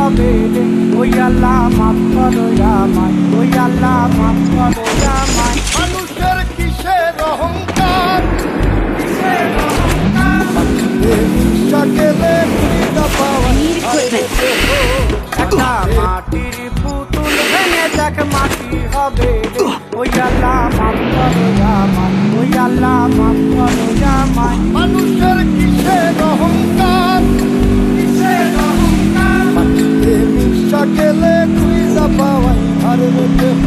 হবে রে। ওই আল্লাহ মাফ করো আমায়, ওই আল্লাহ মাফ করো আমায়। মানুষের কিসের অহংকার, কিসের অহংকার? মিশা গেলে খুঁজা পাওয়াই একটা মাটির পুতুল ভেঙে দেখ মাটি হবে রে। ওই আল্লাহ মাফ করো আমায়, ওই আল্লাহ মাফ করো আমায়। মানুষের কিসের অহংকার, কিসের অহংকার? মিশা গেলে খুঁজা পাওয়াই হারে দেহ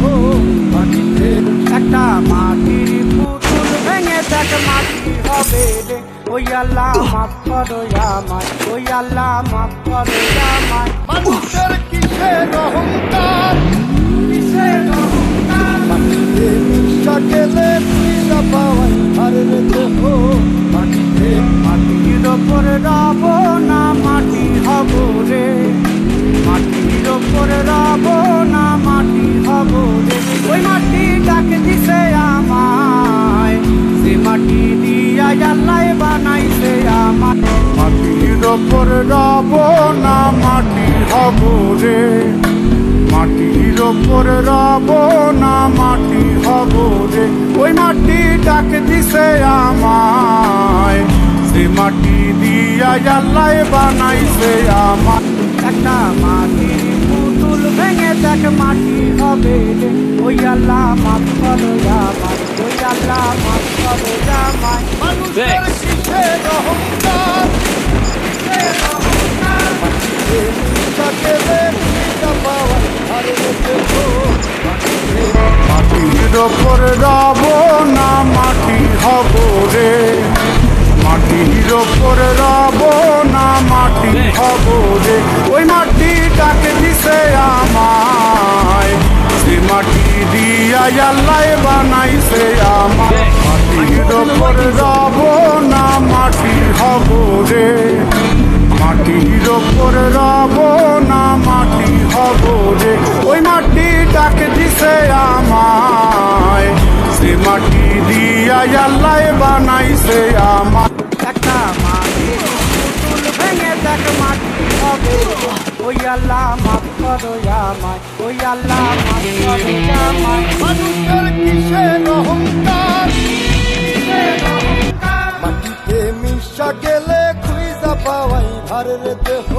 মাটিতে। একটা মাটির পুতুল ভেঙে দেখ মাটি হবে রে। ওই আল্লাহ মাফ করো আমায়, ওই আল্লাহ মাফ করো আমায়। মানুষের কিসের অহংকার, কিসের অহংকার? মিশা গেলে খুঁজা পাওয়াই হারে দেহ মাটিতে। মাটির ওপর রব না মাটি হব রে। মাটির ওপর রব না মাটি হব রে। ওই মাটি ডাক দিছে আমায়, সে মাটি দিয়া আল্লাহ বানাইছে আমায়। মাটির ওপর রব না মাটি হব রে। মাটির ওপর রব না মাটি হব রে। ওই মাটি ডাক দিছে আমায়, সে মাটি দিয়া আল্লাহ বানাইছে আমায়। একটা মাটির পুতুল ভেঙে দেখ মাটি হবে রে। ওই আল্লাহ মাফ করো আমায়, ওই আল্লাহ মাফ করো আমায়। মানুষের কিসের অহংকার, কিসের অহংকার? মিশা গেলে খুঁজা পাওয়াই হারে দেহ মাটিতে। মাটির ওপর রব না মাটি হব রে। মাটির ওপর রব না মাটি হব রে। ওই মাটি ডাক দিছে আমায়, সে মাটি দিয়া আল্লাহ বানাইছে আমায়। মাটির ওপর রব না মাটি হব রে। মাটির ওপর রব না মাটি হব রে। ওই মাটি ডাক দিছে আমায়, সে মাটি দিয়া আল্লাহ বানাইছে আমায়। একটা মাটির পুতুল ভেঙে দেখ মাটি হবে রে। ওই আল্লাহ মাফ করো আমায়, ওই আল্লাহ মাফ করো আমায়। মানুষের কিসের অহংকার, কিসের অহংকার? মাটিতে মিশা গেলে খুঁজা পাওয়াই হারে দেহ